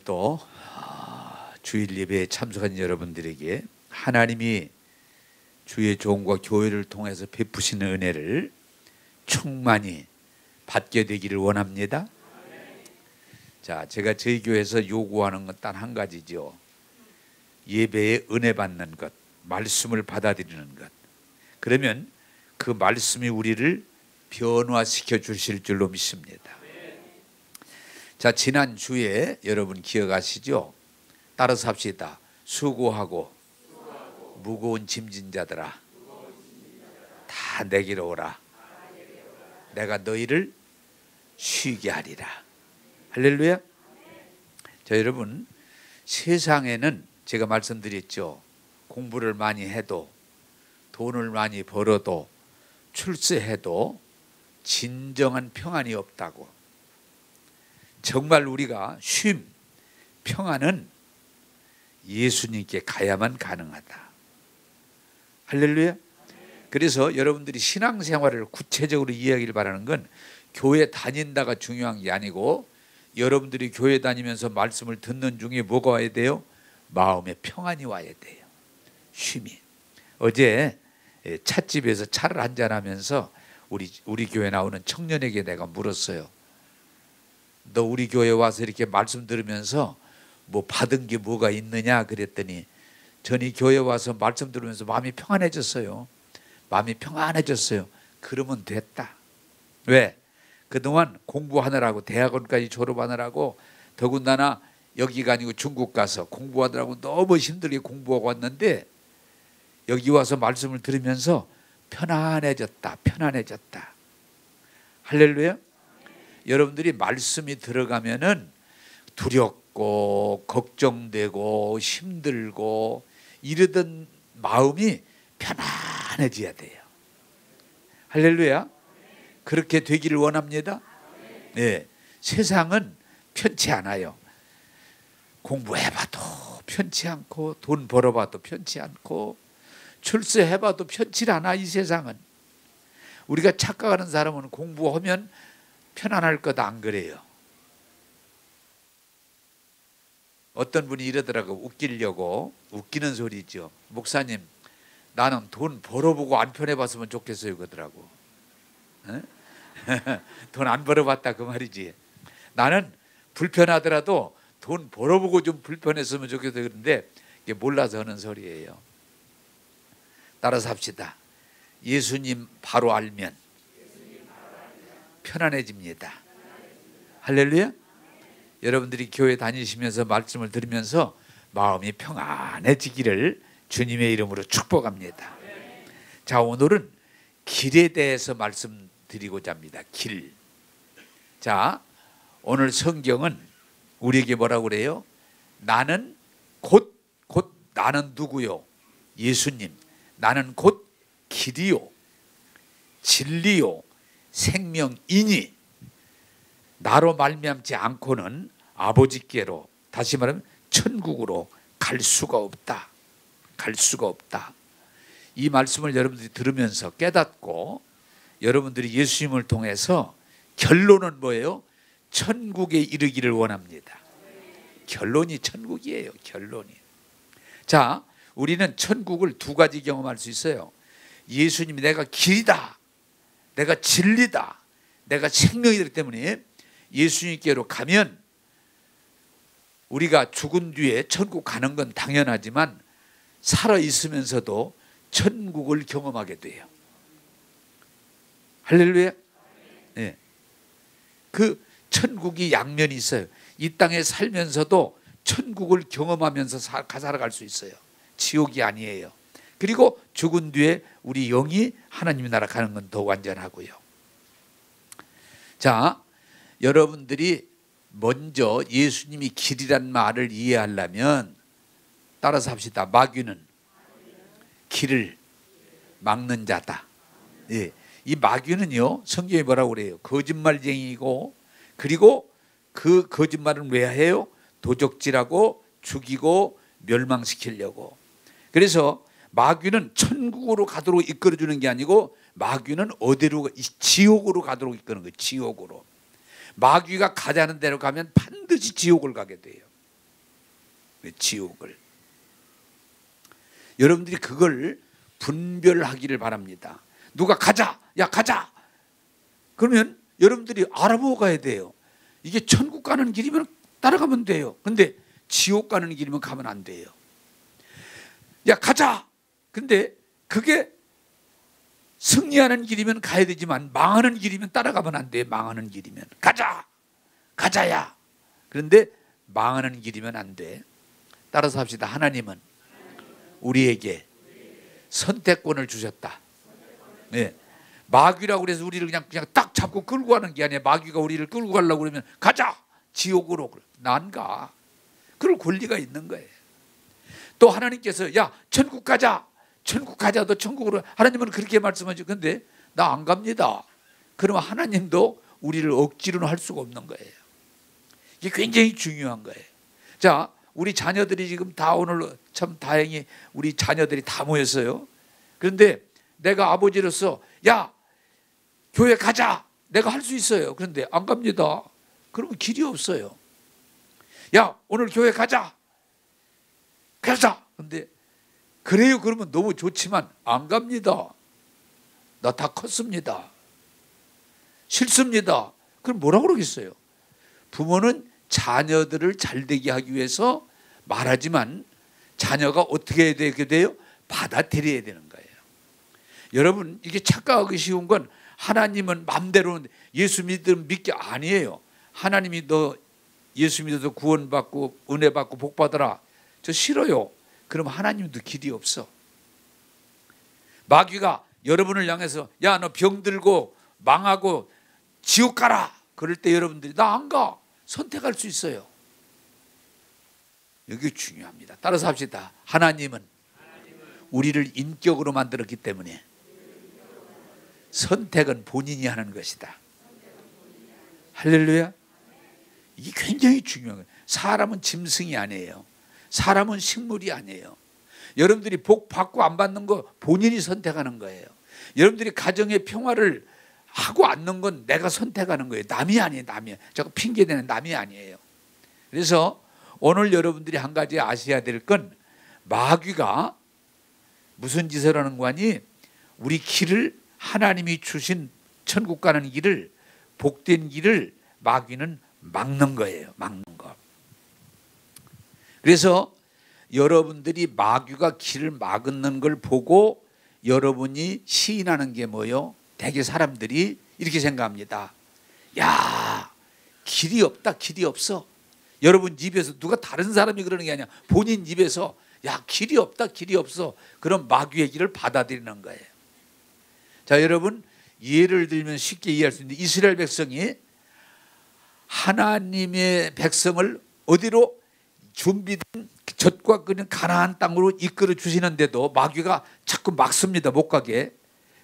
오늘도 주일 예배에 참석한 여러분들에게 하나님이 주의 종과 교회를 통해서 베푸시는 은혜를 충만히 받게 되기를 원합니다. 자, 제가 저희 교회에서 요구하는 건 단 한 가지죠. 예배에 은혜 받는 것, 말씀을 받아들이는 것. 그러면 그 말씀이 우리를 변화시켜 주실 줄로 믿습니다. 자, 지난 주에 여러분 기억하시죠? 따라서 합시다. 수고하고 무거운 짐진 자들아, 다 내게로 오라. 내가 너희를 쉬게 하리라. 할렐루야. 자, 여러분, 세상에는 제가 말씀드렸죠. 공부를 많이 해도, 돈을 많이 벌어도, 출세해도 진정한 평안이 없다고. 정말 우리가 쉼, 평안은 예수님께 가야만 가능하다. 할렐루야. 그래서 여러분들이 신앙생활을 구체적으로 이해하기를 바라는 건 교회 다닌다가 중요한 게 아니고, 여러분들이 교회 다니면서 말씀을 듣는 중에 뭐가 와야 돼요? 마음에 평안이 와야 돼요. 쉼이. 어제 찻집에서 차를 한잔하면서 우리 교회 나오는 청년에게 내가 물었어요. 너 우리 교회 와서 이렇게 말씀 들으면서 뭐 받은 게 뭐가 있느냐 그랬더니, 전이 교회 와서 말씀 들으면서 마음이 평안해졌어요. 마음이 평안해졌어요. 그러면 됐다. 왜? 그동안 공부하느라고, 대학원까지 졸업하느라고, 더군다나 여기가 아니고 중국 가서 공부하느라고 너무 힘들게 공부하고 왔는데, 여기 와서 말씀을 들으면서 편안해졌다. 편안해졌다. 할렐루야. 여러분들이 말씀이 들어가면은 두렵고 걱정되고 힘들고 이러던 마음이 편안해져야 돼요. 할렐루야. 그렇게 되기를 원합니다. 네. 세상은 편치 않아요. 공부해봐도 편치 않고, 돈 벌어봐도 편치 않고, 출세해봐도 편치 않아. 이 세상은. 우리가 착각하는 사람은 공부하면 편안할 것 안 그래요. 어떤 분이 이러더라고. 웃기려고. 웃기는 소리죠. 목사님, 나는 돈 벌어보고 안 편해봤으면 좋겠어요 그러더라고. 돈 안 벌어봤다 그 말이지. 나는 불편하더라도 돈 벌어보고 좀 불편했으면 좋겠어요. 그런데 이게 몰라서 하는 소리예요. 따라서 합시다. 예수님 바로 알면 편안해집니다. 할렐루야. 여러분들이 교회 다니시면서 말씀을 들으면서 마음이 평안해지기를 주님의 이름으로 축복합니다. 자, 오늘은 길에 대해서 말씀드리고자 합니다. 길. 자, 오늘 성경은 우리에게 뭐라고 그래요? 나는 곧 나는 누구요? 예수님. 나는 곧 길이요, 진리요, 생명이니 나로 말미암지 않고는 아버지께로, 다시 말하면 천국으로 갈 수가 없다. 갈 수가 없다. 이 말씀을 여러분들이 들으면서 깨닫고, 여러분들이 예수님을 통해서 결론은 뭐예요? 천국에 이르기를 원합니다. 결론이 천국이에요. 결론이. 자, 우리는 천국을 두 가지 경험할 수 있어요. 예수님이 내가 길이다, 내가 진리다, 내가 생명이기 때문에 예수님께로 가면 우리가 죽은 뒤에 천국 가는 건 당연하지만 살아있으면서도 천국을 경험하게 돼요. 할렐루야. 네. 그 천국이 양면이 있어요. 이 땅에 살면서도 천국을 경험하면서 살아갈 수 있어요. 지옥이 아니에요. 그리고 죽은 뒤에 우리 영이 하나님 나라 가는 건 더 완전하고요. 자, 여러분들이 먼저 예수님이 길이란 말을 이해하려면 따라서 합시다. 마귀는 길을 막는 자다. 예. 이 마귀는요, 성경이 뭐라고 그래요? 거짓말쟁이고, 그리고 그 거짓말은 왜 해요? 도적질하고 죽이고 멸망시키려고. 그래서 마귀는 천국으로 가도록 이끌어주는 게 아니고, 마귀는 어디로? 지옥으로 가도록 이끄는 거예요. 지옥으로. 마귀가 가자는 대로 가면 반드시 지옥을 가게 돼요. 지옥을. 여러분들이 그걸 분별하기를 바랍니다. 누가 가자, 야 가자. 그러면 여러분들이 알아보고 가야 돼요. 이게 천국 가는 길이면 따라가면 돼요. 근데 지옥 가는 길이면 가면 안 돼요. 야 가자. 근데 그게 승리하는 길이면 가야 되지만 망하는 길이면 따라가면 안 돼요. 망하는 길이면 가자, 가자야. 그런데 망하는 길이면 안 돼. 따라서 합시다. 하나님은 우리에게 선택권을 주셨다. 네. 마귀라고 그래서 우리를 그냥 딱 잡고 끌고 가는 게 아니야. 마귀가 우리를 끌고 가려고 그러면 가자, 지옥으로. 난 가. 그럴 권리가 있는 거예요. 또 하나님께서 야 천국 가자, 천국 가자, 너 천국으로. 하나님은 그렇게 말씀하죠. 근데 나 안 갑니다. 그러면 하나님도 우리를 억지로는 할 수가 없는 거예요. 이게 굉장히 중요한 거예요. 자, 우리 자녀들이 지금 다 오늘 참 다행히 우리 자녀들이 다 모였어요. 그런데 내가 아버지로서 야 교회 가자, 내가 할 수 있어요. 그런데 안 갑니다. 그러면 길이 없어요. 야 오늘 교회 가자, 가자. 근데 그래요. 그러면 너무 좋지만 안 갑니다. 나 다 컸습니다. 싫습니다. 그럼 뭐라고 그러겠어요? 부모는 자녀들을 잘되게 하기 위해서 말하지만 자녀가 어떻게 해야 되게 돼요? 받아들여야 되는 거예요. 여러분 이게 착각하기 쉬운 건 하나님은 맘대로 예수 믿으면 믿게 아니에요. 하나님이 너 예수 믿어서 구원받고 은혜 받고 복 받아라. 저 싫어요. 그럼 하나님도 길이 없어. 마귀가 여러분을 향해서 야 너 병들고 망하고 지옥 가라. 그럴 때 여러분들이 나 안 가. 선택할 수 있어요. 이게 중요합니다. 따라서 합시다. 하나님은 우리를 인격으로 만들었기 때문에 선택은 본인이 하는 것이다. 할렐루야. 이게 굉장히 중요한 거예요. 사람은 짐승이 아니에요. 사람은 식물이 아니에요. 여러분들이 복 받고 안 받는 거 본인이 선택하는 거예요. 여러분들이 가정의 평화를 하고 않는 건 내가 선택하는 거예요. 남이 아니에요. 남이. 자꾸 핑계대는 남이 아니에요. 그래서 오늘 여러분들이 한 가지 아셔야 될 건 마귀가 무슨 짓을 하는 거니? 우리 길을 하나님이 주신 천국 가는 길을 복된 길을 마귀는 막는 거예요. 막는 거. 그래서 여러분들이 마귀가 길을 막는 걸 보고 여러분이 시인하는 게 뭐예요? 대개 사람들이 이렇게 생각합니다. 야, 길이 없다, 길이 없어. 여러분 입에서 누가 다른 사람이 그러는 게 아니야. 본인 입에서 야, 길이 없다, 길이 없어. 그런 마귀의 길을 받아들이는 거예요. 자, 여러분 예를 들면 쉽게 이해할 수 있는데 이스라엘 백성이 하나님의 백성을 어디로 준비된 젖과 끓는 가나안 땅으로 이끌어 주시는데도 마귀가 자꾸 막습니다. 못 가게.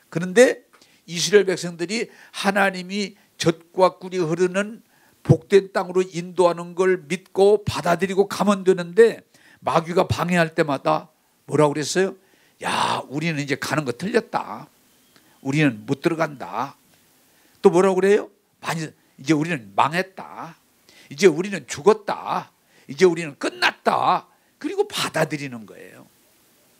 그런데 이스라엘 백성들이 하나님이 젖과 꿀이 흐르는 복된 땅으로 인도하는 걸 믿고 받아들이고 가면 되는데 마귀가 방해할 때마다 뭐라고 그랬어요? 야, 우리는 이제 가는 거 틀렸다. 우리는 못 들어간다. 또 뭐라고 그래요? 이제 우리는 망했다. 이제 우리는 죽었다. 이제 우리는 끝났다. 그리고 받아들이는 거예요.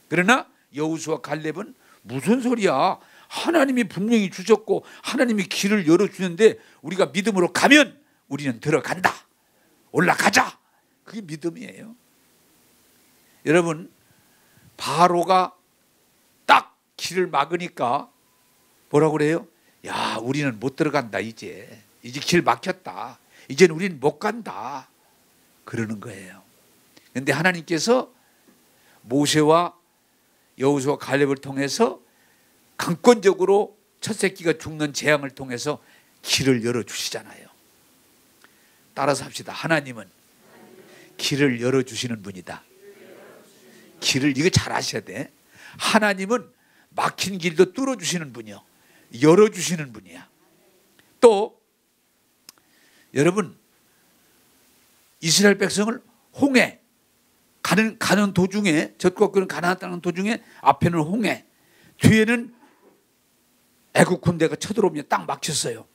그러나 여호수아 갈렙은 무슨 소리야? 하나님이 분명히 주셨고 하나님이 길을 열어주는데 우리가 믿음으로 가면 우리는 들어간다. 올라가자. 그게 믿음이에요. 여러분 바로가 딱 길을 막으니까 뭐라고 그래요? 야, 우리는 못 들어간다. 이제 길 막혔다. 이제는 우리는 못 간다. 그러는 거예요. 그런데 하나님께서 모세와 여호수아 갈렙을 통해서 강권적으로 첫 새끼가 죽는 재앙을 통해서 길을 열어주시잖아요. 따라서 합시다. 하나님은 길을 열어주시는 분이다. 길을 이거 잘 아셔야 돼. 하나님은 막힌 길도 뚫어주시는 분이요, 열어주시는 분이야. 또 여러분 이스라엘 백성을 홍해 가는 도중에 젖과 끓는 가나안 땅 도중에 앞에는 홍해, 뒤에는 애국 군대가 쳐들어오면 딱 막혔어요.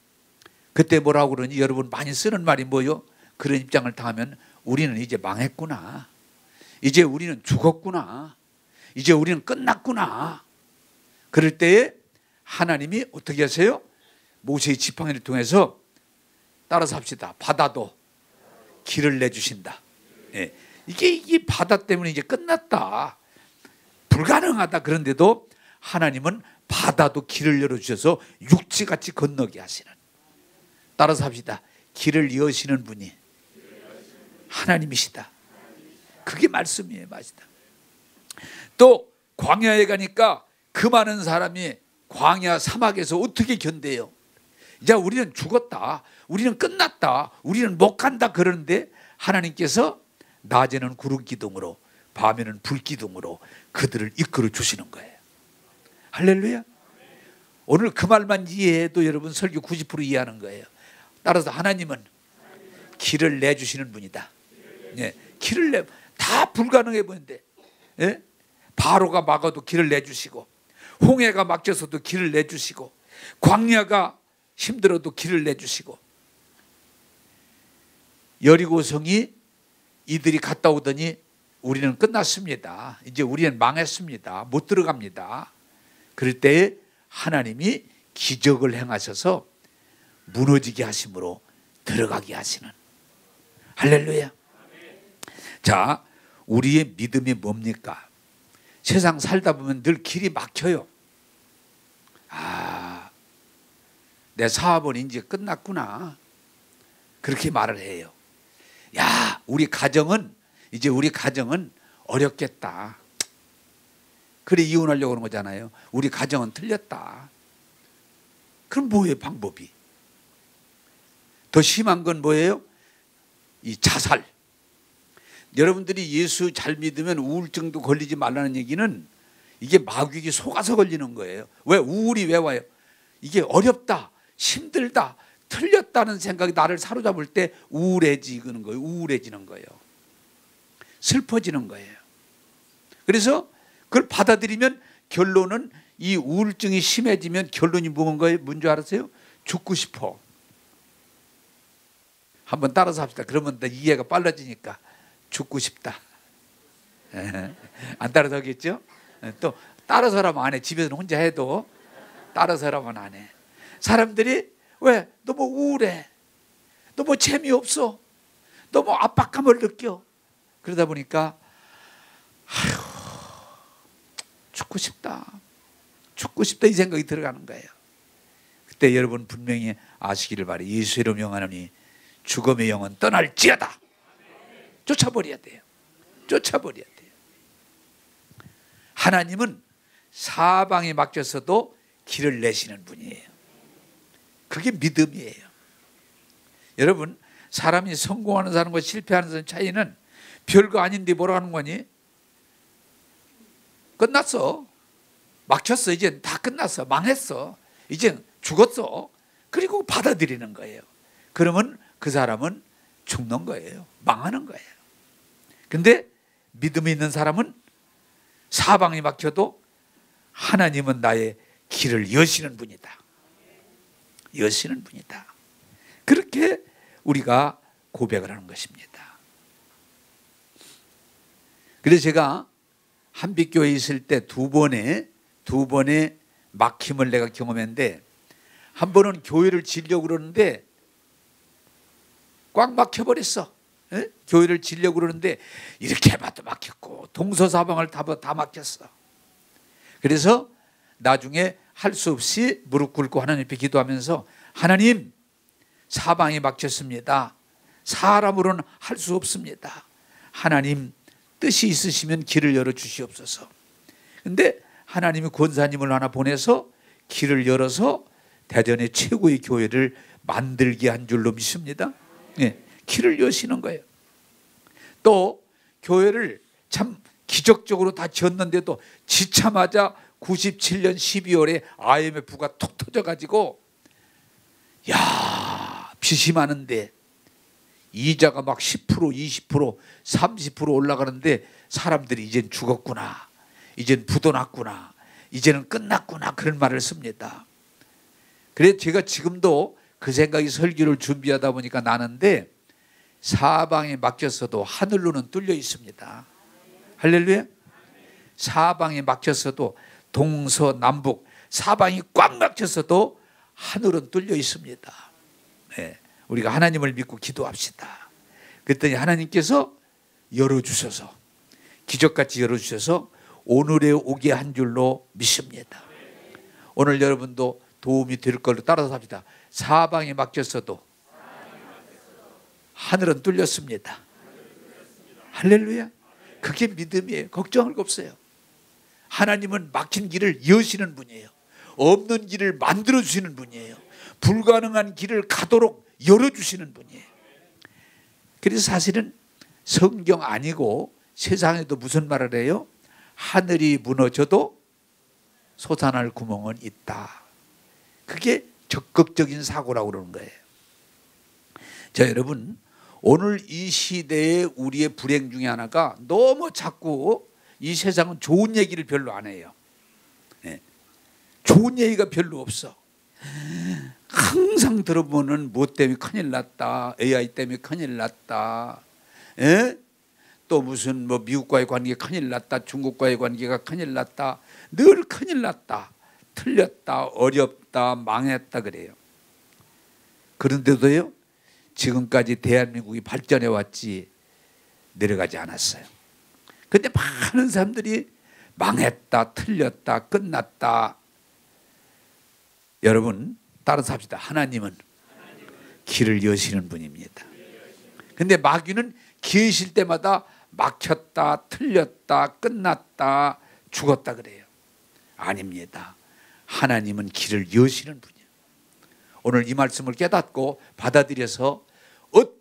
그때 뭐라고 그러니 여러분 많이 쓰는 말이 뭐요? 그런 입장을 당하면 우리는 이제 망했구나. 이제 우리는 죽었구나. 이제 우리는 끝났구나. 그럴 때에 하나님이 어떻게 하세요? 모세의 지팡이를 통해서 따라서 합시다. 바다도 길을 내주신다. 예. 이게 바다 때문에 이제 끝났다. 불가능하다. 그런데도 하나님은 바다도 길을 열어주셔서 육지같이 건너게 하시는. 따라서 합시다. 길을 여시는 분이 하나님이시다. 그게 말씀이에요. 맞다. 또 광야에 가니까 그 많은 사람이 광야 사막에서 어떻게 견뎌요? 이제 우리는 죽었다. 우리는 끝났다. 우리는 못 간다. 그러는데 하나님께서 낮에는 구름 기둥으로 밤에는 불 기둥으로 그들을 이끌어 주시는 거예요. 할렐루야. 오늘 그 말만 이해해도 여러분 설교 90% 이해하는 거예요. 따라서 하나님은 길을 내주시는 분이다. 예, 길을 다 불가능해 보이는데, 예? 바로가 막아도 길을 내주시고, 홍해가 막혀서도 길을 내주시고, 광야가 힘들어도 길을 내주시고, 여리고성이 이들이 갔다 오더니 우리는 끝났습니다. 이제 우리는 망했습니다. 못 들어갑니다. 그럴 때에 하나님이 기적을 행하셔서 무너지게 하심으로 들어가게 하시는. 할렐루야. 자, 우리의 믿음이 뭡니까? 세상 살다 보면 늘 길이 막혀요. 아, 내 사업은 이제 끝났구나. 그렇게 말을 해요. 야, 우리 가정은 어렵겠다. 그래 이혼하려고 하는 거잖아요. 우리 가정은 틀렸다. 그럼 뭐예요, 방법이? 더 심한 건 뭐예요? 이 자살. 여러분들이 예수 잘 믿으면 우울증도 걸리지 말라는 얘기는 이게 마귀에게 속아서 걸리는 거예요. 왜? 우울이 왜 와요? 이게 어렵다, 힘들다, 틀렸다는 생각이 나를 사로잡을 때 우울해지는 거예요. 우울해지는 거예요. 슬퍼지는 거예요. 그래서 그걸 받아들이면 결론은 이 우울증이 심해지면 결론이 뭔 줄 알았어요? 죽고 싶어. 한번 따라서 합시다. 그러면 이해가 빨라지니까. 죽고 싶다. 안 따라서 하겠죠? 또 따라서라면 안 해. 집에서는 혼자 해도 따라서라면 안 해. 사람들이 왜? 너무 우울해. 너무 재미없어. 너무 압박감을 느껴. 그러다 보니까 아휴, 죽고 싶다. 죽고 싶다 이 생각이 들어가는 거예요. 그때 여러분 분명히 아시기를 바라요. 예수의 이름 명하노니 죽음의 영은 떠날지어다. 쫓아버려야 돼요. 쫓아버려야 돼요. 하나님은 사방에 막혀서도 길을 내시는 분이에요. 그게 믿음이에요. 여러분, 사람이 성공하는 사람과 실패하는 사람 차이는 별거 아닌데 뭐라 하는 거니? 끝났어. 막혔어. 이제 다 끝났어. 망했어. 이제 죽었어. 그리고 받아들이는 거예요. 그러면 그 사람은 죽는 거예요. 망하는 거예요. 근데 믿음이 있는 사람은 사방이 막혀도 하나님은 나의 길을 여시는 분이다. 여시는 분이다. 그렇게 우리가 고백을 하는 것입니다. 그래서 제가 한빛교회에 있을 때 두 번의 막힘을 내가 경험했는데, 한 번은 교회를 지려고 그러는데 꽉 막혀버렸어. 에? 교회를 지려고 그러는데 이렇게 해봐도 막혔고 동서사방을 다 막혔어. 그래서 나중에 할 수 없이 무릎 꿇고 하나님 앞에 기도하면서, 하나님, 사방이 막혔습니다. 사람으로는 할 수 없습니다. 하나님 뜻이 있으시면 길을 열어주시옵소서. 근데 하나님이 권사님을 하나 보내서 길을 열어서 대전의 최고의 교회를 만들게 한 줄로 믿습니다. 네, 길을 여시는 거예요. 또 교회를 참 기적적으로 다 지었는데도 지자마자 97년 12월에 IMF가 톡 터져가지고, 야, 빚이 많은데 이자가 막 10%, 20%, 30% 올라가는데 사람들이 이젠 죽었구나, 이젠 부도났구나, 이제는 끝났구나, 그런 말을 씁니다. 그래서 제가 지금도 그 생각이 설교를 준비하다 보니까 나는데, 사방에 막혔어도 하늘로는 뚫려 있습니다. 할렐루야. 사방이 막혔어도 동서남북 사방이 꽉 막혔어도 하늘은 뚫려 있습니다. 네. 우리가 하나님을 믿고 기도합시다. 그랬더니 하나님께서 열어주셔서 기적같이 열어주셔서 오늘에 오게 한 줄로 믿습니다. 오늘 여러분도 도움이 될 걸로 따라서 합시다. 사방이 막혔어도 하늘은 뚫렸습니다. 할렐루야. 그게 믿음이에요. 걱정할 거 없어요. 하나님은 막힌 길을 여시는 분이에요. 없는 길을 만들어주시는 분이에요. 불가능한 길을 가도록 열어주시는 분이에요. 그래서 사실은 성경 아니고 세상에도 무슨 말을 해요? 하늘이 무너져도 솟아날 구멍은 있다. 그게 적극적인 사고라고 그러는 거예요. 자, 여러분, 오늘 이 시대의 우리의 불행 중에 하나가 너무 자꾸 이 세상은 좋은 얘기를 별로 안 해요. 네. 좋은 얘기가 별로 없어. 항상 들어보는 뭐 때문에 큰일 났다, AI 때문에 큰일 났다, 또 무슨 뭐 미국과의 관계가 큰일 났다, 중국과의 관계가 큰일 났다, 늘 큰일 났다, 틀렸다, 어렵다, 망했다 그래요. 그런데도요, 지금까지 대한민국이 발전해 왔지 내려가지 않았어요. 근데 많은 사람들이 망했다, 틀렸다, 끝났다. 여러분 따라서 합시다. 하나님은 길을 여시는 분입니다. 근데 마귀는 계실 때마다 막혔다, 틀렸다, 끝났다, 죽었다 그래요. 아닙니다. 하나님은 길을 여시는 분이에요. 오늘 이 말씀을 깨닫고 받아들여서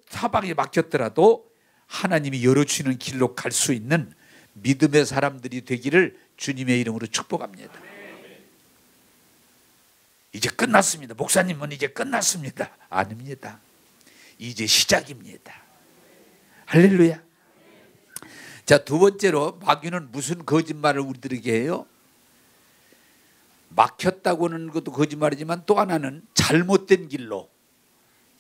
사방이 막혔더라도 하나님이 열어주시는 길로 갈 수 있는 믿음의 사람들이 되기를 주님의 이름으로 축복합니다. 이제 끝났습니다. 목사님은 이제 끝났습니다. 아닙니다. 이제 시작입니다. 할렐루야. 자, 두 번째로 마귀는 무슨 거짓말을 우리들에게 해요? 막혔다고 하는 것도 거짓말이지만 또 하나는 잘못된 길로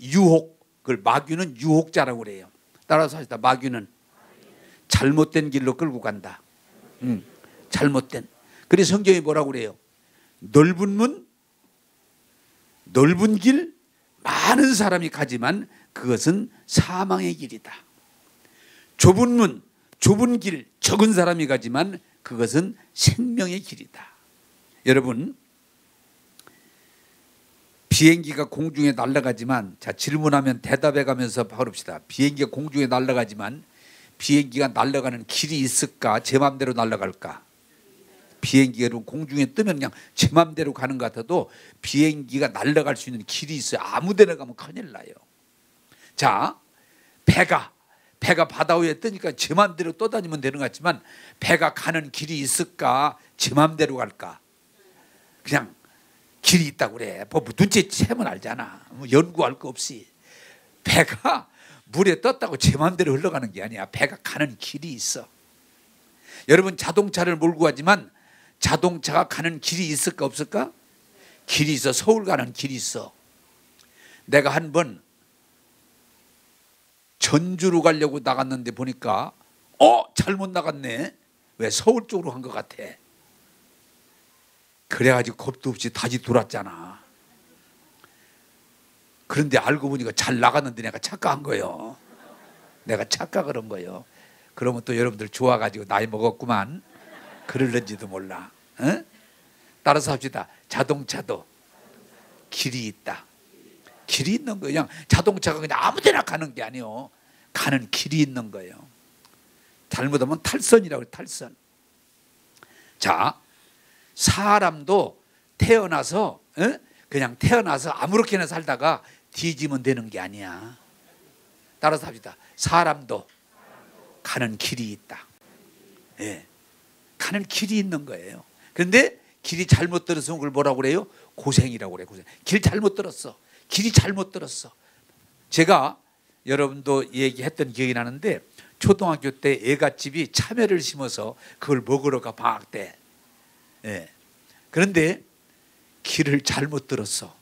유혹, 그걸 마귀는 유혹자라고 그래요. 따라서 하시다. 마귀는 잘못된 길로 끌고 간다. 잘못된. 그래서 성경이 뭐라고 그래요? 넓은 문, 넓은 길, 많은 사람이 가지만 그것은 사망의 길이다. 좁은 문, 좁은 길, 적은 사람이 가지만 그것은 생명의 길이다. 여러분, 비행기가 공중에 날아가지만, 자, 질문하면 대답해 가면서 바랍시다. 비행기가 공중에 날아가지만 비행기가 날아가는 길이 있을까? 제 맘대로 날아갈까? 비행기가 공중에 뜨면 그냥 제 맘대로 가는 것 같아도 비행기가 날아갈 수 있는 길이 있어요. 아무 데나 가면 큰일 나요. 자, 배가 바다 위에 뜨니까 제 맘대로 떠다니면 되는 것 같지만 배가 가는 길이 있을까? 제 맘대로 갈까? 그냥 길이 있다고 그래. 뭐 눈치채면 알잖아. 뭐 연구할 거 없이. 배가 물에 떴다고 제 맘대로 흘러가는 게 아니야. 배가 가는 길이 있어. 여러분, 자동차를 몰고 가지만 자동차가 가는 길이 있을까 없을까? 길이 있어. 서울 가는 길이 있어. 내가 한 번 전주로 가려고 나갔는데 보니까 잘못 나갔네. 왜? 서울 쪽으로 간 것 같아. 그래가지고 겁도 없이 다시 돌았잖아. 그런데 알고 보니까 잘 나갔는데 내가 착각한 거예요. 내가 착각을 한 거예요. 그러면 또 여러분들 좋아가지고 나이 먹었구만 그럴는지도 몰라. 어? 따라서 합시다. 자동차도 길이 있다. 길이 있는 거예요. 그냥 자동차가 그냥 아무 데나 가는 게 아니에요. 가는 길이 있는 거예요. 잘못하면 탈선이라고 해요. 탈선. 자, 사람도 태어나서 그냥 태어나서 아무렇게나 살다가 뒤지면 되는 게 아니야. 따라서 합시다. 사람도 가는 길이 있다. 예, 가는 길이 있는 거예요. 그런데 길이 잘못 들었으면 그걸 뭐라고 그래요? 고생이라고 그래. 고생. 길 잘못 들었어. 길이 잘못 들었어. 제가 여러분도 얘기했던 기억이 나는데 초등학교 때 애갓집이 참외를 심어서 그걸 먹으러 가 방학 때. 예. 그런데 길을 잘못 들었어.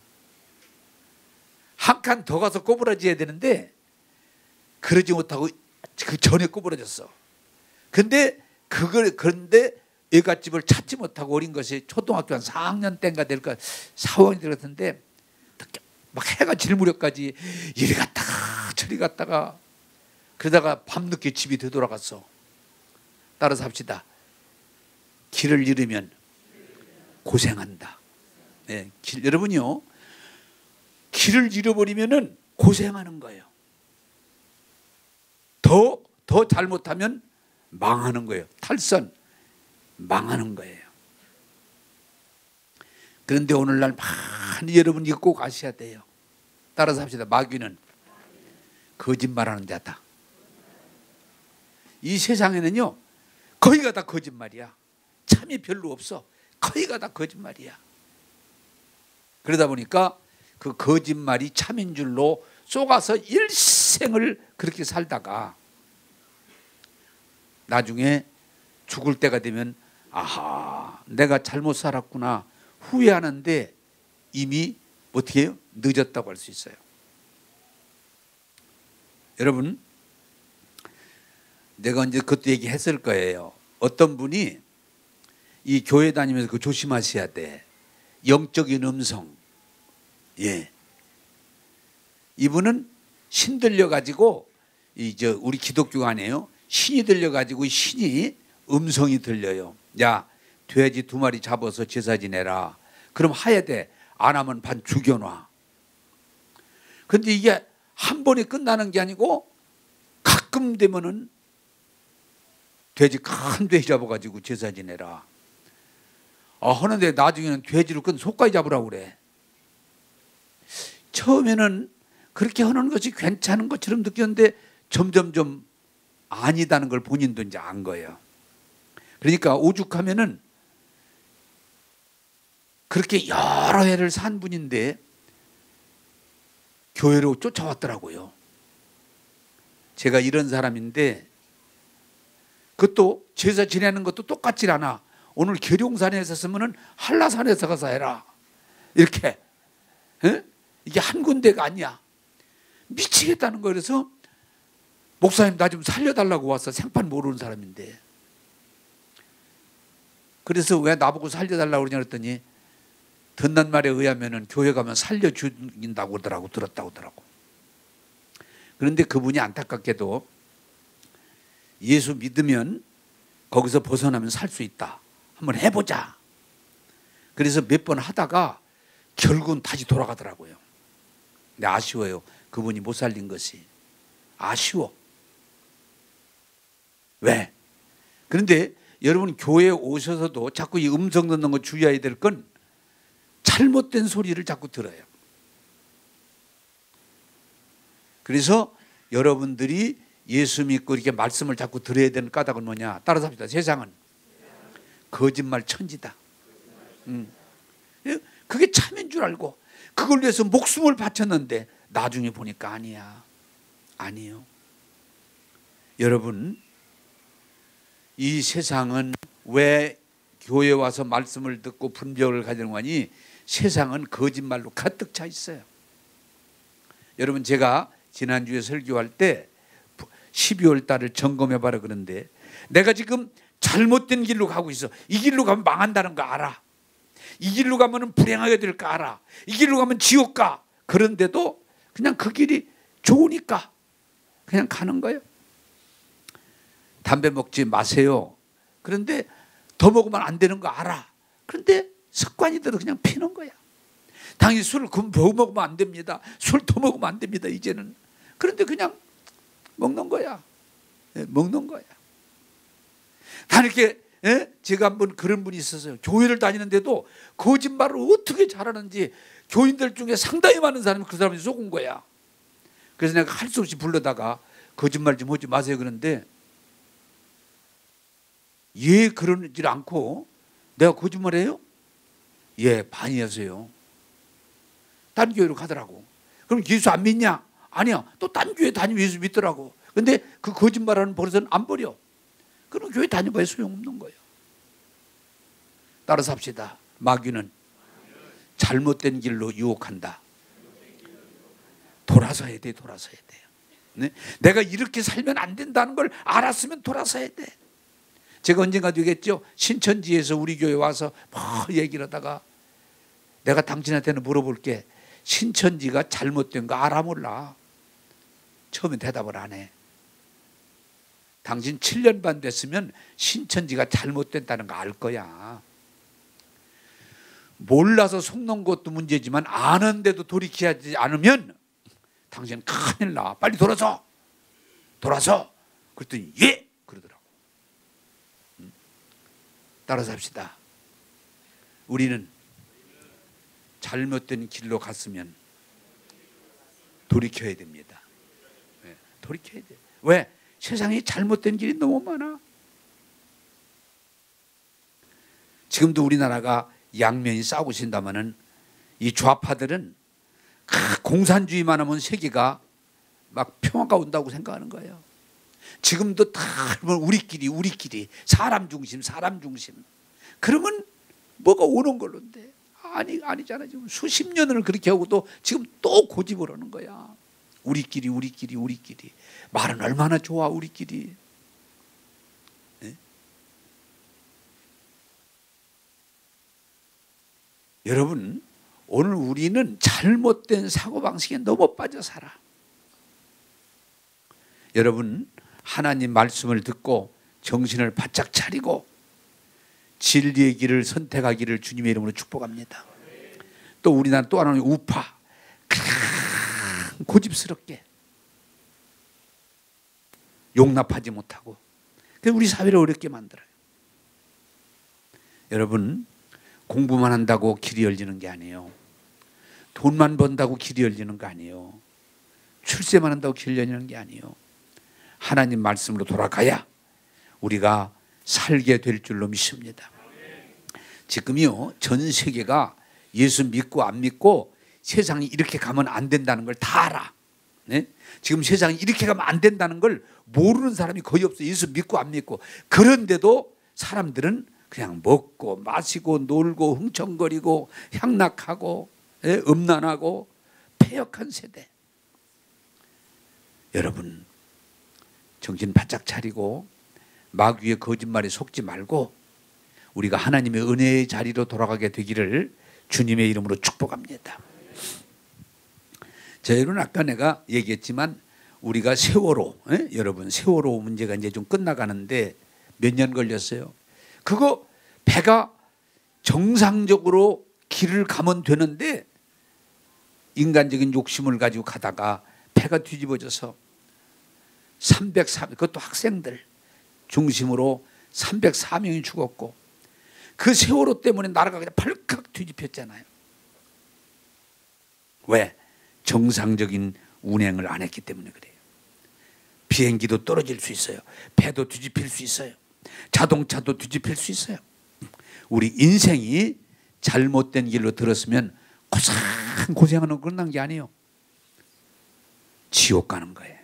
한 칸 더 가서 꼬부라져야 되는데 그러지 못하고 그 전에 꼬부라졌어. 근데 그런데 외갓집을 찾지 못하고 어린 것이 초등학교 한 4학년 때인가 될까 4학년이 될 것 같은데 막 해가 질 무렵까지 이리 갔다가 저리 갔다가 그러다가 밤늦게 집이 되돌아갔어. 따라서 합시다. 길을 잃으면 고생한다. 네, 여러분요, 길을 잃어버리면은 고생하는 거예요. 더 잘못하면 망하는 거예요. 탈선, 망하는 거예요. 그런데 오늘날 많이 여러분 이거 꼭 아셔야 돼요. 따라서 합시다. 마귀는 거짓말하는 자다. 이 세상에는요, 거의가 다 거짓말이야. 참이 별로 없어. 거의가 다 거짓말이야. 그러다 보니까 그 거짓말이 참인 줄로 속아서 일생을 그렇게 살다가 나중에 죽을 때가 되면 아하, 내가 잘못 살았구나 후회하는데 이미 어떻게 해요? 늦었다고 할 수 있어요. 여러분, 내가 언제 그것도 얘기했을 거예요. 어떤 분이 이 교회 다니면서 그 조심하셔야 돼. 영적인 음성. 예. 이분은 신 들려가지고 우리 기독교가 아니에요. 신이 들려가지고 신이 음성이 들려요. 야, 돼지 2마리 잡아서 제사 지내라. 그럼 해야 돼. 안 하면 반 죽여놔. 근데 이게 한 번에 끝나는 게 아니고 가끔 되면은 큰 돼지 잡아가지고 제사 지내라. 하는데 나중에는 돼지를 끈 소까지 잡으라고 그래. 처음에는 그렇게 하는 것이 괜찮은 것처럼 느꼈는데 점점점 아니다는 걸 본인도 이제 안 거예요. 그러니까 오죽하면은 그렇게 여러 해를 산 분인데 교회로 쫓아왔더라고요. 제가 이런 사람인데 그것도 제사 지내는 것도 똑같질 않아. 오늘 계룡산에 있었으면 한라산에서 가서 해라. 이렇게. 에? 이게 한 군데가 아니야. 미치겠다는 거예요. 그래서 목사님 나 좀 살려달라고 왔어. 생판 모르는 사람인데. 그래서 왜 나보고 살려달라고 그러냐 그랬더니 듣는 말에 의하면 교회 가면 살려준다고 그러더라고. 들었다고 하더라고. 그런데 그분이 안타깝게도 예수 믿으면 거기서 벗어나면 살 수 있다. 한번 해보자. 그래서 몇 번 하다가 결국은 다시 돌아가더라고요. 근데 아쉬워요. 그분이 못 살린 것이. 아쉬워. 왜? 그런데 여러분 교회에 오셔서도 자꾸 이 음성 듣는 거 주의해야 될 건 잘못된 소리를 자꾸 들어요. 그래서 여러분들이 예수 믿고 이렇게 말씀을 자꾸 들어야 되는 까닭은 뭐냐? 따라서 합시다. 세상은 거짓말 천지다. 그게 참인 줄 알고 그걸 위해서 목숨을 바쳤는데 나중에 보니까 아니야. 아니에요. 여러분, 이 세상은 왜 교회 와서 말씀을 듣고 분별을 가지는 거니? 세상은 거짓말로 가득 차 있어요. 여러분, 제가 지난주에 설교할 때 12월 달을 점검해 봐라 그런데 내가 지금 잘못된 길로 가고 있어. 이 길로 가면 망한다는 거 알아. 이 길로 가면 불행하게 될 거 알아. 이 길로 가면 지옥 가. 그런데도 그냥 그 길이 좋으니까 그냥 가는 거예요. 담배 먹지 마세요. 그런데 더 먹으면 안 되는 거 알아. 그런데 습관이 들어 그냥 피는 거야. 당연히 술을 더 먹으면 안 됩니다. 술 더 먹으면 안 됩니다. 이제는. 그런데 그냥 먹는 거야. 먹는 거야. 다 이렇게 제가 한번 그런 분이 있었어요. 교회를 다니는데도 거짓말을 어떻게 잘하는지 교인들 중에 상당히 많은 사람이 그 사람이 속은 거야. 그래서 내가 할 수 없이 불러다가 거짓말 좀 하지 마세요 그런데 예 그러질 않고 내가 거짓말해요? 예 많이 하세요. 딴 교회로 가더라고. 그럼 예수 안 믿냐? 아니야. 또 딴 교회 다니면 예수 믿더라고. 근데 그 거짓말하는 버릇은 안 버려. 그럼 교회 다녀봐야 소용없는 거예요. 따라서 합시다. 마귀는 잘못된 길로 유혹한다. 돌아서야 돼. 돌아서야 돼요. 네? 내가 이렇게 살면 안 된다는 걸 알았으면 돌아서야 돼. 제가 언젠가 되겠죠. 신천지에서 우리 교회 와서 뭐 얘기를 하다가 내가 당신한테는 물어볼게. 신천지가 잘못된 거 알아 몰라? 처음에 대답을 안 해. 당신 7년 반 됐으면 신천지가 잘못됐다는 거 알 거야. 몰라서 속는 것도 문제지만 아는데도 돌이키지 않으면 당신 큰일 나. 빨리 돌아서. 그랬더니 예! 그러더라고. 따라서 합시다. 우리는 잘못된 길로 갔으면 돌이켜야 됩니다. 돌이켜야 돼. 왜? 세상에 잘못된 길이 너무 많아. 지금도 우리나라가 양면이 싸우고 있다면은 이 좌파들은 공산주의만 하면 세계가 막 평화가 온다고 생각하는 거예요. 지금도 다 우리끼리 사람 중심. 그러면 뭐가 오는 걸로인데 아니잖아. 지금 수십 년을 그렇게 하고도 지금 또 고집을 하는 거야. 우리끼리 말은 얼마나 좋아 우리끼리. 네? 여러분 오늘 우리는 잘못된 사고방식에 너무 빠져 살아. 여러분 하나님 말씀을 듣고 정신을 바짝 차리고 진리의 길을 선택하기를 주님의 이름으로 축복합니다. 또 우리나라 또 하나는 우파. 고집스럽게 용납하지 못하고 우리 사회를 어렵게 만들어요. 여러분 공부만 한다고 길이 열리는 게 아니에요. 돈만 번다고 길이 열리는 거 아니에요. 출세만 한다고 길이 열리는 게 아니에요. 하나님 말씀으로 돌아가야 우리가 살게 될 줄로 믿습니다. 지금요 전 세계가 예수 믿고 안 믿고 세상이 이렇게 가면 안 된다는 걸 다 알아. 네? 지금 세상이 이렇게 가면 안 된다는 걸 모르는 사람이 거의 없어요. 예수 믿고 안 믿고. 그런데도 사람들은 그냥 먹고 마시고 놀고 흥청거리고 향락하고 음란하고 패역한 세대. 여러분 정신 바짝 차리고 마귀의 거짓말에 속지 말고 우리가 하나님의 은혜의 자리로 돌아가게 되기를 주님의 이름으로 축복합니다. 자, 여러분 아까 내가 얘기했지만 우리가 세월호, 여러분 세월호 문제가 이제 좀 끝나가는데 몇 년 걸렸어요. 그거 배가 정상적으로 길을 가면 되는데 인간적인 욕심을 가지고 가다가 배가 뒤집어져서 304명, 그것도 학생들 중심으로 304명이 죽었고 그 세월호 때문에 나라가 그냥 펄컥 뒤집혔잖아요. 왜? 정상적인 운행을 안 했기 때문에 그래요. 비행기도 떨어질 수 있어요. 배도 뒤집힐 수 있어요. 자동차도 뒤집힐 수 있어요. 우리 인생이 잘못된 길로 들었으면 고생하는 끝난 게 아니에요. 지옥 가는 거예요.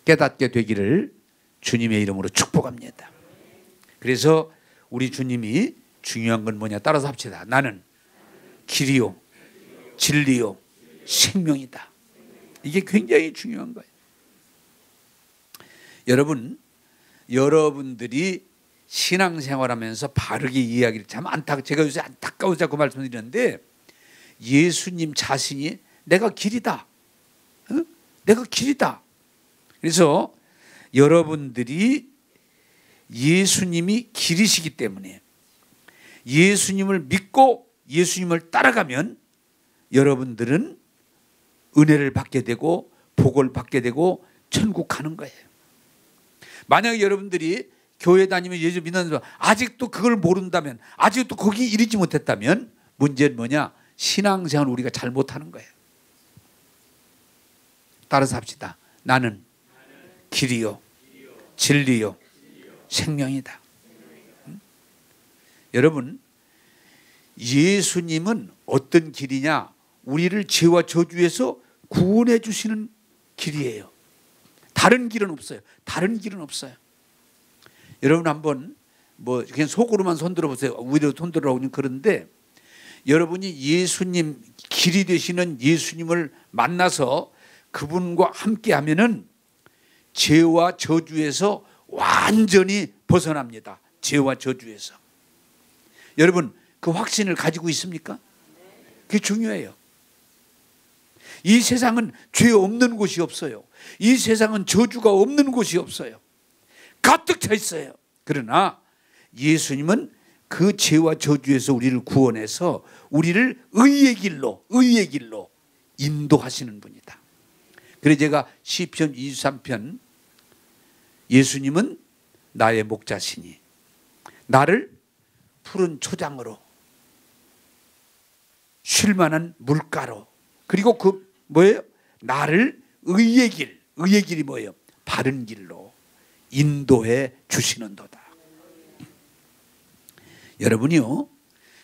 깨닫게 되기를 주님의 이름으로 축복합니다. 그래서 우리 주님이 중요한 건 뭐냐 따라서 합시다. 나는 길이요 진리요 생명이다. 이게 굉장히 중요한 거예요. 여러분들이 신앙생활하면서 바르게 이해하기를 참 제가 요새 안타까워서 그 말씀드리는데 예수님 자신이 내가 길이다. 내가 길이다. 그래서 여러분들이 예수님이 길이시기 때문에 예수님을 믿고 예수님을 따라가면 여러분들은 은혜를 받게 되고 복을 받게 되고 천국 가는 거예요. 만약에 여러분들이 교회 다니면 예수 믿는 아직도 그걸 모른다면 아직도 거기 이르지 못했다면 문제는 뭐냐? 신앙생활을 우리가 잘못하는 거예요. 따라서 합시다. 나는 길이요 진리요 생명이다. 여러분 예수님은 어떤 길이냐? 우리를 죄와 저주에서 구원해 주시는 길이에요. 다른 길은 없어요. 다른 길은 없어요. 여러분 한번 뭐 그냥 속으로만 손들어 보세요. 위로 손들어오니 그런데 여러분이 예수님 길이 되시는 예수님을 만나서 그분과 함께 하면은 죄와 저주에서 완전히 벗어납니다. 죄와 저주에서. 여러분 그 확신을 가지고 있습니까? 그게 중요해요. 이 세상은 죄 없는 곳이 없어요. 이 세상은 저주가 없는 곳이 없어요. 가득 차 있어요. 그러나 예수님은 그 죄와 저주에서 우리를 구원해서 우리를 의의 길로 인도하시는 분이다. 그래서 제가 시편 23편 예수님은 나의 목자시니 나를 푸른 초장으로 쉴만한 물가로 그리고 그 뭐예요? 나를 의의 길이 뭐예요? 바른 길로 인도해 주시는도다. 여러분이요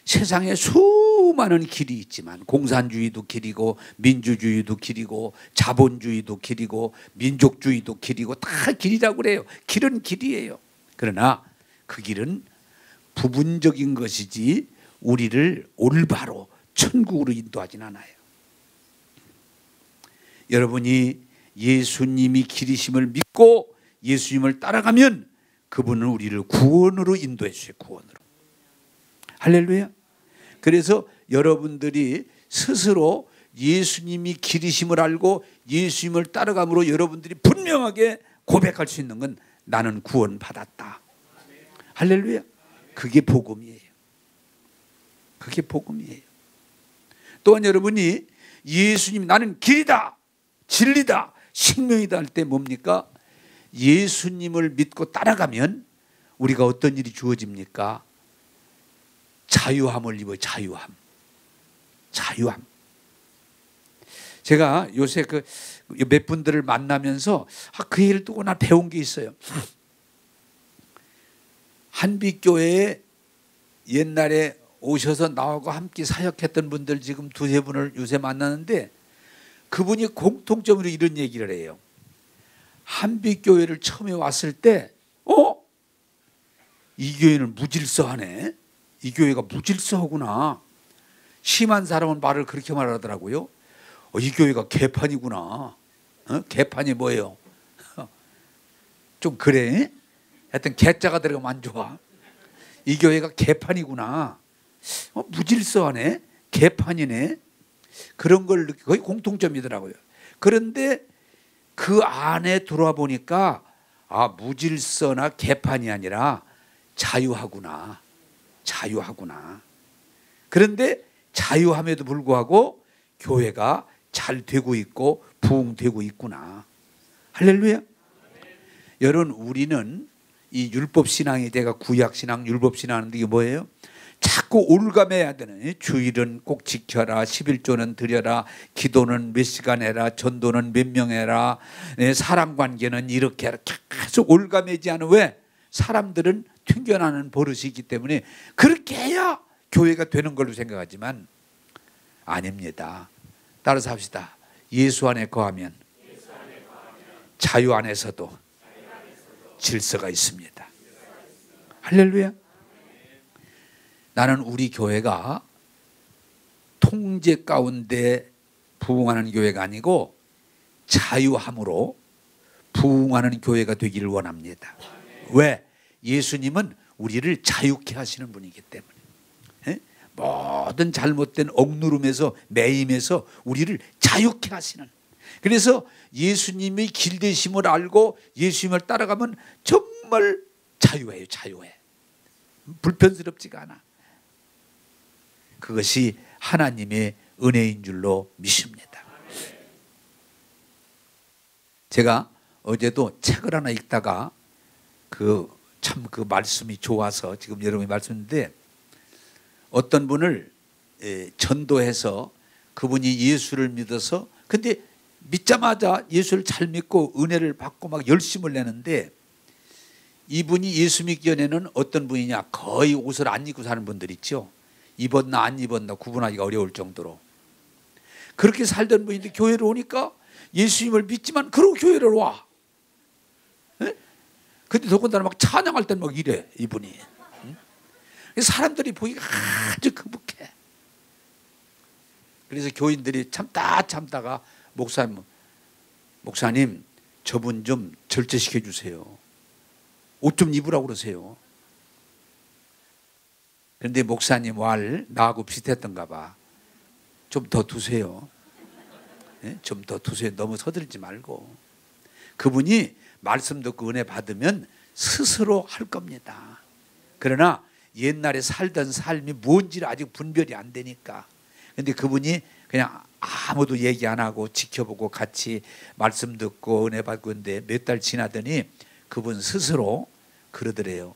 세상에 수많은 길이 있지만 공산주의도 길이고 민주주의도 길이고 자본주의도 길이고 민족주의도 길이고 다 길이라고 그래요. 길은 길이에요. 그러나 그 길은 부분적인 것이지 우리를 올바로 천국으로 인도하진 않아요. 여러분이 예수님이 길이심을 믿고 예수님을 따라가면 그분은 우리를 구원으로 인도해 주세요. 구원으로. 할렐루야. 그래서 여러분들이 스스로 예수님이 길이심을 알고 예수님을 따라감으로 여러분들이 분명하게 고백할 수 있는 건 나는 구원 받았다. 할렐루야. 그게 복음이에요. 그게 복음이에요. 또한 여러분이 예수님 나는 길이다, 진리다, 생명이다 할 때 뭡니까? 예수님을 믿고 따라가면 우리가 어떤 일이 주어집니까? 자유함을 입어요. 자유함. 제가 요새 그 몇 분들을 만나면서 그 얘기를 두고 나 배운 게 있어요. 한빛교회에 옛날에 오셔서 나하고 함께 사역했던 분들 지금 두세 분을 요새 만나는데 그분이 공통점으로 이런 얘기를 해요. 한빛교회를 처음에 왔을 때 이 교회는 무질서하네. 이 교회가 무질서하구나. 심한 사람은 말을 그렇게 말하더라고요. 이 교회가 개판이구나. 개판이 뭐예요? 좀 그래? 하여튼 개자가 들어가면 안 좋아. 이 교회가 개판이구나. 무질서하네. 개판이네. 그런 걸 거의 공통점이더라고요. 그런데 그 안에 들어와 보니까 무질서나 개판이 아니라 자유하구나. 그런데 자유함에도 불구하고 교회가 잘 되고 있고 부흥되고 있구나. 할렐루야. 여러분 우리는 이 율법신앙이 내가 구약신앙 율법신앙인데 이게 뭐예요? 자꾸 올감해야 되는 주일은 꼭 지켜라, 11조는 드려라, 기도는 몇 시간 해라, 전도는 몇 명 해라, 사람관계는 이렇게 해라. 계속 올감해지 않은 왜? 사람들은 튕겨나는 버릇이 있기 때문에 그렇게 해야 교회가 되는 걸로 생각하지만 아닙니다. 따라서 합시다. 예수 안에 거하면 자유 안에서도 질서가 있습니다. 할렐루야. 나는 우리 교회가 통제 가운데 부흥하는 교회가 아니고 자유함으로 부흥하는 교회가 되기를 원합니다. 왜? 예수님은 우리를 자유케 하시는 분이기 때문에. 모든 잘못된 억누름에서 매임에서 우리를 자유케 하시는. 그래서 예수님의 길되심을 알고 예수님을 따라가면 정말 자유해요. 불편스럽지가 않아. 그것이 하나님의 은혜인 줄로 믿습니다. 제가 어제도 책을 하나 읽다가 그 말씀이 좋아서 지금 여러분이 말씀인데 어떤 분을 전도해서 그분이 예수를 믿어서 근데 믿자마자 예수를 잘 믿고 은혜를 받고 막 열심을 내는데 이분이 예수 믿기 전에는 어떤 분이냐 거의 옷을 안 입고 사는 분들 있죠. 입었나 안 입었나 구분하기가 어려울 정도로 그렇게 살던 분인데 교회를 오니까 예수님을 믿지만 그러고 교회를 와. 근데 더군다나 막 찬양할 땐 막 이래 이분이. 사람들이 보기가 아주 거북해. 그래서 교인들이 참다가 목사님 저분 좀 절제시켜 주세요. 옷 좀 입으라고 그러세요. 그런데 목사님 왈 나하고 비슷했던가 봐. 좀 더 두세요. 네? 좀 더 두세요. 너무 서들지 말고. 그분이 말씀 듣고 은혜 받으면 스스로 할 겁니다. 그러나 옛날에 살던 삶이 뭔지를 아직 분별이 안 되니까. 그런데 그분이 그냥 아무도 얘기 안 하고 지켜보고 같이 말씀 듣고 은혜 받고 있는데 몇 달 지나더니 그분 스스로 그러더래요.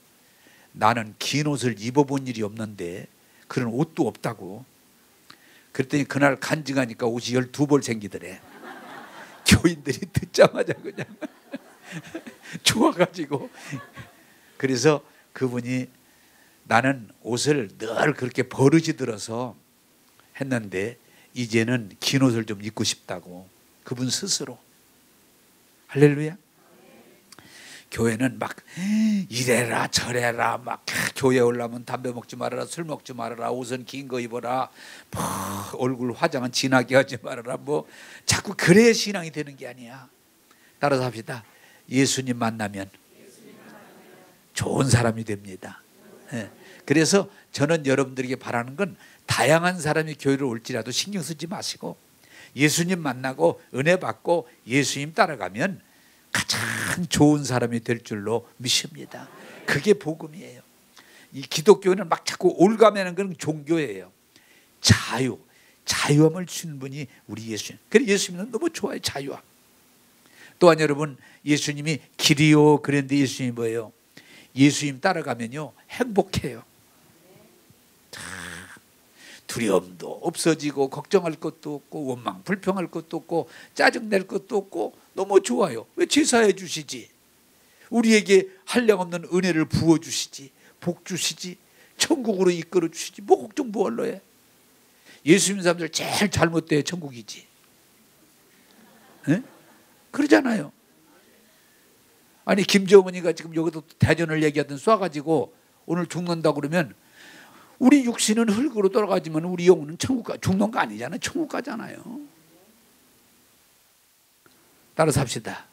나는 긴 옷을 입어본 일이 없는데 그런 옷도 없다고. 그랬더니 그날 간증하니까 옷이 12벌 생기더래. 교인들이 듣자마자 그냥 좋아가지고. 그래서 그분이 나는 옷을 늘 그렇게 버릇이 들어서 했는데 이제는 긴 옷을 좀 입고 싶다고. 그분 스스로. 할렐루야. 교회는 막 이래라 저래라 막 교회 올라면 담배 먹지 말아라 술 먹지 말아라 옷은 긴 거 입어라 얼굴 화장은 진하게 하지 말아라 뭐 자꾸 그래야 신앙이 되는 게 아니야. 따라서 합시다. 예수님 만나면 좋은 사람이 됩니다. 그래서 저는 여러분들에게 바라는 건 다양한 사람이 교회를 올지라도 신경 쓰지 마시고 예수님 만나고 은혜 받고 예수님 따라가면 가장 좋은 사람이 될 줄로 믿습니다. 그게 복음이에요. 이 기독교는 막 자꾸 올가매는 건 종교예요. 자유함을 주는 분이 우리 예수님. 그래서 예수님은 너무 좋아요. 자유함. 또한 여러분 예수님이 길이요 그런데 예수님이 뭐예요? 예수님 따라가면요 행복해요. 두려움도 없어지고 걱정할 것도 없고 원망 불평할 것도 없고 짜증낼 것도 없고 너무 좋아요. 왜 제사해 주시지? 우리에게 한량없는 은혜를 부어주시지 복 주시지 천국으로 이끌어 주시지 뭐 걱정 뭐할로 해. 예수 믿는 사람들 제일 잘못돼야 천국이지. 네? 그러잖아요. 아니 김정은이가 지금 여기도 대전을 얘기하던 쏴가지고 오늘 죽는다 그러면 우리 육신은 흙으로 돌아가지만 우리 영혼은 천국 가 죽는 거 아니잖아요. 천국 가잖아요. 따라서 합시다.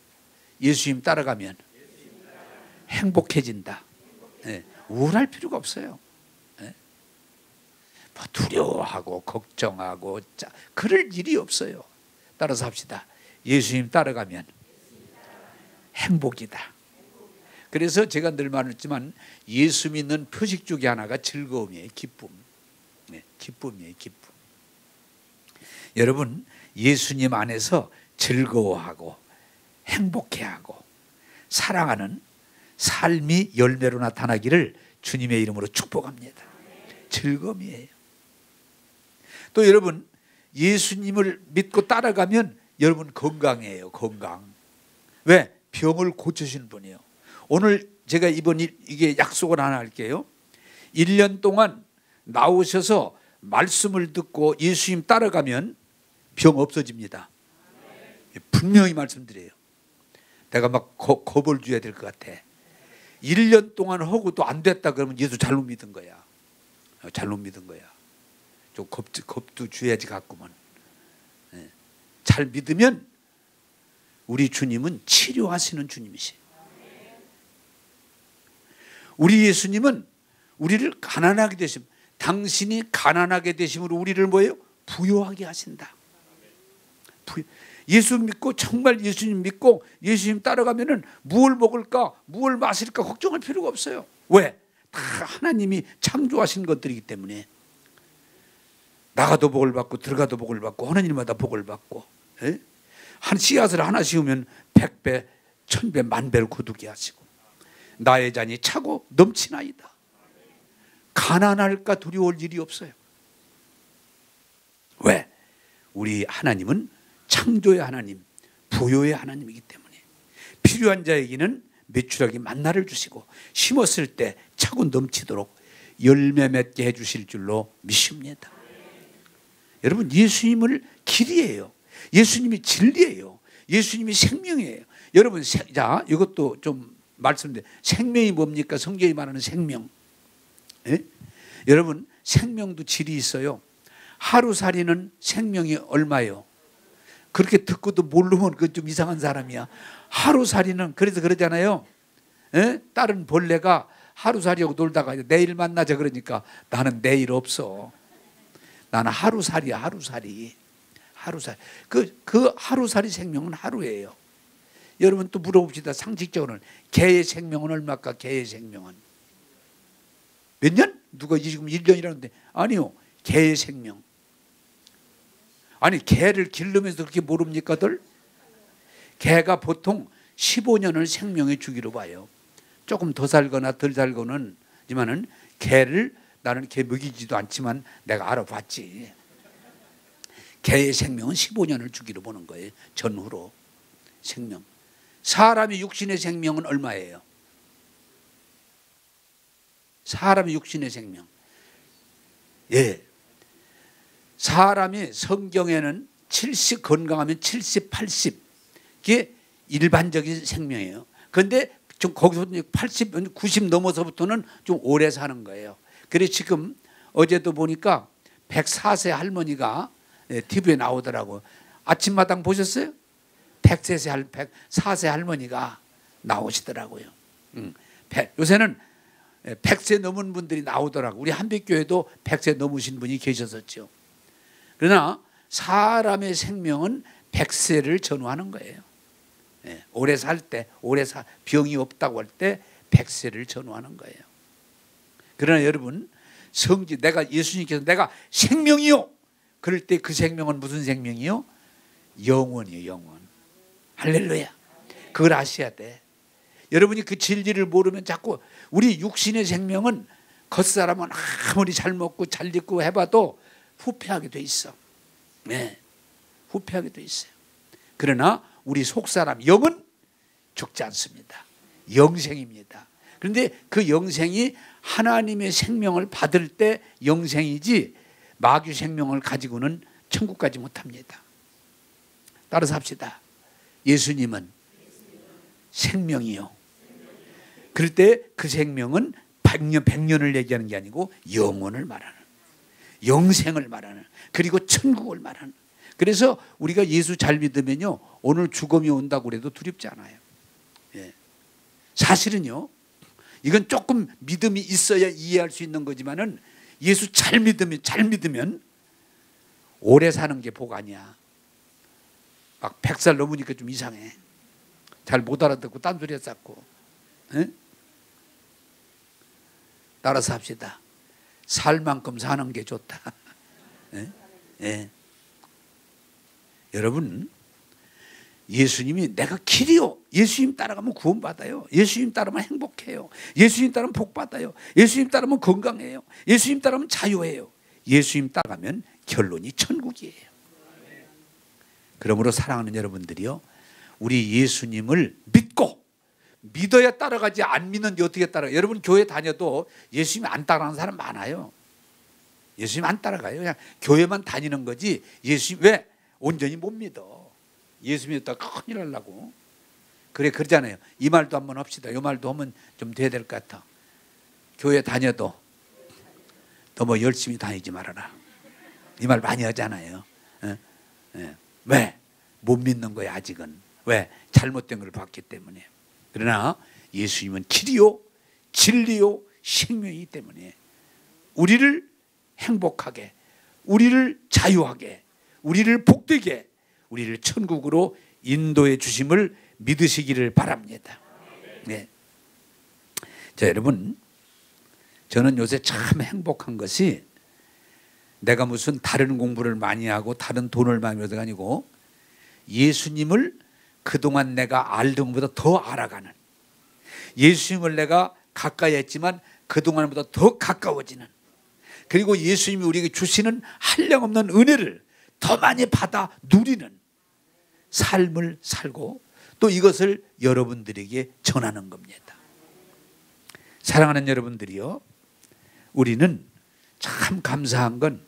예수님 따라가면 행복해진다. 네. 우울할 필요가 없어요. 네. 뭐 두려워하고 걱정하고 그럴 일이 없어요. 따라서 합시다. 예수님 따라가면 행복이다. 그래서 제가 늘 말했지만 예수 믿는 표식 중에 하나가 즐거움이에요. 기쁨. 네, 기쁨이에요. 기쁨. 여러분 예수님 안에서 즐거워하고 행복해하고 사랑하는 삶이 열매로 나타나기를 주님의 이름으로 축복합니다. 즐거움이에요. 또 여러분 예수님을 믿고 따라가면 여러분 건강해요. 건강. 왜? 병을 고치시는 분이에요. 오늘 제가 이번 이게 약속을 하나 할게요. 1년 동안 나오셔서 말씀을 듣고 예수님 따라가면 병 없어집니다. 분명히 말씀드려요. 내가 막 겁을 줘야 될 것 같아. 1년 동안 하고 또 안 됐다 그러면 예수 잘못 믿은 거야. 잘못 믿은 거야. 좀 겁도 줘야지 갖고만. 잘 믿으면 우리 주님은 치료하시는 주님이시에요. 우리 예수님은 우리를 가난하게 되심, 당신이 가난하게 되심으로 우리를 뭐예요? 부요하게 하신다. 예수 믿고 정말 예수님 믿고 예수님 따라가면은 무엇을 먹을까, 무엇을 마실까 걱정할 필요가 없어요. 왜? 다 하나님이 창조하신 것들이기 때문에 나가도 복을 받고 들어가도 복을 받고 하는 일마다 복을 받고 한 씨앗을 하나 씌우면 100배, 1000배, 만배를 거두게 하시고 나의 잔이 차고 넘치나이다. 가난할까 두려울 일이 없어요. 왜? 우리 하나님은 창조의 하나님, 부요의 하나님이기 때문에 필요한 자에게는 매출하게 만나를 주시고 심었을 때 차고 넘치도록 열매 맺게 해주실 줄로 믿습니다. 여러분 예수님을 길이에요. 예수님이 진리예요. 예수님이 생명이에요. 여러분 자 이것도 좀 말씀드려요. 생명이 뭡니까? 성경이 말하는 생명. 예? 여러분 생명도 질이 있어요. 하루살이는 생명이 얼마예요? 그렇게 듣고도 모르면 그건 좀 이상한 사람이야. 하루살이는 그래서 그러잖아요. 다른 벌레가 하루살이하고 놀다가 내일 만나자 그러니까 나는 내일 없어. 나는 하루살이야. 하루살이. 그 하루살이 생명은 하루예요. 여러분 또 물어봅시다. 상식적으로는 개의 생명은 얼마일까? 개의 생명은 몇 년? 누가 지금 1년이라는데 아니요. 개의 생명. 아니 개를 기르면서 그렇게 모릅니까들? 개가 보통 15년을 생명의 주기로 봐요. 조금 더 살거나 덜 살거는 하지만은 개를 나는 개 먹이지도 않지만 내가 알아봤지. 개의 생명은 15년을 주기로 보는 거예요. 전후로 생명. 사람의 육신의 생명은 얼마예요? 사람의 육신의 생명. 예. 사람이 성경에는 70 건강하면 70, 80 이게 일반적인 생명이에요. 그런데 좀 거기서 80, 90 넘어서부터는 좀 오래 사는 거예요. 그래서 지금 어제도 보니까 104세 할머니가 TV에 나오더라고. 아침마당 보셨어요? 104세 할머니가 나오시더라고요. 요새는 100세 넘은 분들이 나오더라고. 우리 한빛교회도 100세 넘으신 분이 계셨었죠. 그러나 사람의 생명은 100세를 전후하는 거예요. 오래 살 때, 병이 없다고 할 때 100세를 전후하는 거예요. 그러나 여러분, 내가 예수님께서 내가 생명이요. 그럴 때 그 생명은 무슨 생명이요? 영원이에요, 영원. 할렐루야. 그걸 아셔야 돼. 여러분이 그 진리를 모르면 자꾸 우리 육신의 생명은 겉사람은 아무리 잘 먹고 잘 입고 해봐도 후패하게 돼 있어. 네, 후패하게 돼 있어요. 그러나 우리 속사람 영은 죽지 않습니다. 영생입니다. 그런데 그 영생이 하나님의 생명을 받을 때 영생이지 마귀 생명을 가지고는 천국 가지 못합니다. 따라서 합시다. 예수님은 생명이요. 그럴 때 그 생명은 100년을 얘기하는 게 아니고 영원을 말하는, 영생을 말하는, 그리고 천국을 말하는. 그래서 우리가 예수 잘 믿으면요, 오늘 죽음이 온다고 해도 두렵지 않아요. 예. 사실은요, 이건 조금 믿음이 있어야 이해할 수 있는 거지만은 예수 잘 믿으면 오래 사는 게 복 아니야. 막 100살 넘으니까 좀 이상해. 잘 못 알아듣고 딴소리 쌓고. 예? 따라서 합시다. 살 만큼 사는 게 좋다. 예? 예. 여러분, 예수님이 내가 길이요. 예수님 따라가면 구원받아요. 예수님 따르면 행복해요. 예수님 따르면 복받아요. 예수님 따르면 건강해요. 예수님 따르면 자유해요. 예수님 따라가면 결론이 천국이에요. 그러므로 사랑하는 여러분들이요, 우리 예수님을 믿어야 따라가지, 안 믿는데 어떻게 따라가요? 여러분 교회 다녀도 예수님 안 따라가는 사람 많아요. 예수님 안 따라가요. 그냥 교회만 다니는 거지 예수님 왜? 온전히 못 믿어. 예수 믿었다가 큰일 하려고. 그러잖아요. 이 말도 한번 합시다. 이 말도 하면 좀 돼야 될 것 같아. 교회 다녀도 너무 열심히 다니지 말아라. 이 말 많이 하잖아요. 왜? 못 믿는 거야 아직은. 왜? 잘못된 걸 봤기 때문에. 그러나 예수님은 길이요 진리요 생명이기 때문에 우리를 행복하게, 우리를 자유하게, 우리를 복되게, 우리를 천국으로 인도해 주심을 믿으시기를 바랍니다. 네. 자, 여러분, 저는 요새 참 행복한 것이 내가 무슨 다른 공부를 많이 하고 다른 돈을 많이 벌어가 아니고 예수님을 그동안 내가 알던 것보다 더 알아가는, 예수님을 내가 가까이 했지만 그동안보다 더 가까워지는, 그리고 예수님이 우리에게 주시는 한량없는 은혜를 더 많이 받아 누리는 삶을 살고 또 이것을 여러분들에게 전하는 겁니다. 사랑하는 여러분들이요, 우리는 참 감사한 건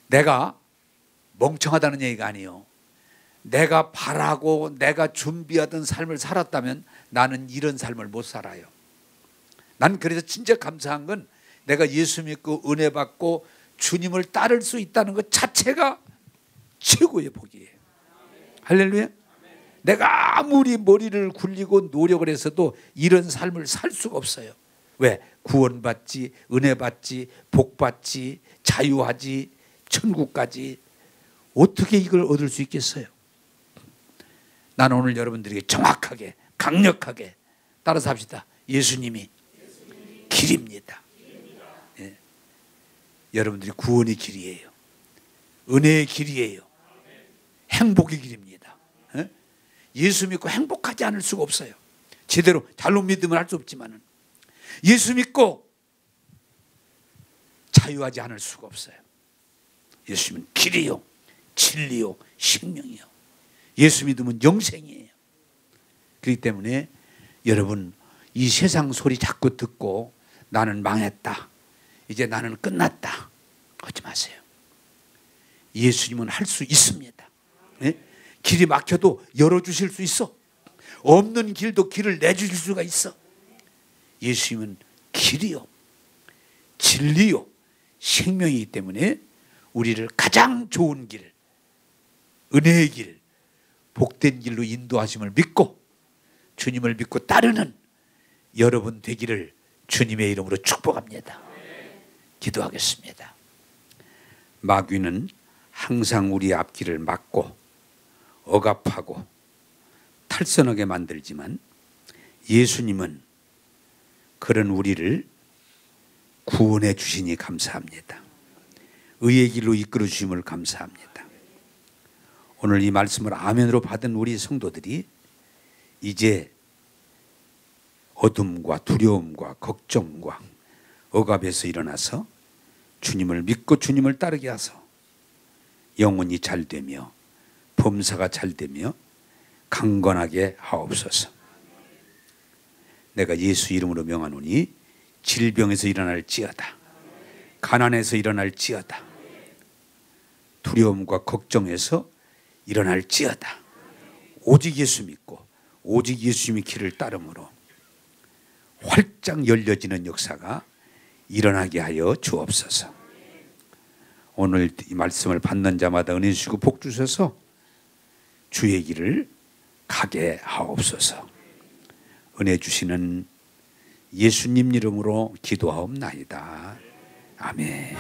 내가 멍청하다는 얘기가 아니에요. 내가 바라고 내가 준비하던 삶을 살았다면 나는 이런 삶을 못 살아요. 난 그래서 진짜 감사한 건 내가 예수 믿고 은혜 받고 주님을 따를 수 있다는 것 자체가 최고의 복이에요. 할렐루야. 내가 아무리 머리를 굴리고 노력을 해서도 이런 삶을 살 수가 없어요. 왜? 구원받지, 은혜받지, 복받지, 자유하지, 천국까지 어떻게 이걸 얻을 수 있겠어요? 나는 오늘 여러분들에게 정확하게 강력하게 따라서 합시다. 예수님이 길입니다. 예. 여러분들이 구원의 길이에요. 은혜의 길이에요. 행복의 길입니다. 예? 예수 믿고 행복하지 않을 수가 없어요. 제대로 잘못 믿으면 할 수 없지만 예수 믿고 자유하지 않을 수가 없어요. 예수님은 길이요, 진리요, 생명이요. 예수 믿으면 영생이에요. 그렇기 때문에 여러분 이 세상 소리 자꾸 듣고 나는 망했다, 이제 나는 끝났다 하지 마세요. 예수님은 할 수 있습니다. 네? 길이 막혀도 열어주실 수 있어. 없는 길도 길을 내주실 수가 있어. 예수님은 길이요, 진리요, 생명이기 때문에 우리를 가장 좋은 길, 은혜의 길, 복된 길로 인도하심을 믿고 주님을 믿고 따르는 여러분 되기를 주님의 이름으로 축복합니다. 기도하겠습니다. 마귀는 항상 우리 앞길을 막고 억압하고 탈선하게 만들지만 예수님은 그런 우리를 구원해 주시니 감사합니다. 의의 길로 이끌어 주심을 감사합니다. 오늘 이 말씀을 아멘으로 받은 우리 성도들이 이제 어둠과 두려움과 걱정과 억압에서 일어나서 주님을 믿고 주님을 따르게 하소 영혼이 잘되며 범사가 잘되며 강건하게 하옵소서. 내가 예수 이름으로 명하노니 질병에서 일어날지어다, 가난에서 일어날지어다, 두려움과 걱정에서 일어날지어다. 오직 예수 믿고 오직 예수님의 길을 따름으로 활짝 열려지는 역사가 일어나게 하여 주옵소서. 오늘 이 말씀을 받는 자마다 은혜 주시고 복 주셔서 주의 길을 가게 하옵소서. 은혜 주시는 예수님 이름으로 기도하옵나이다. 아멘.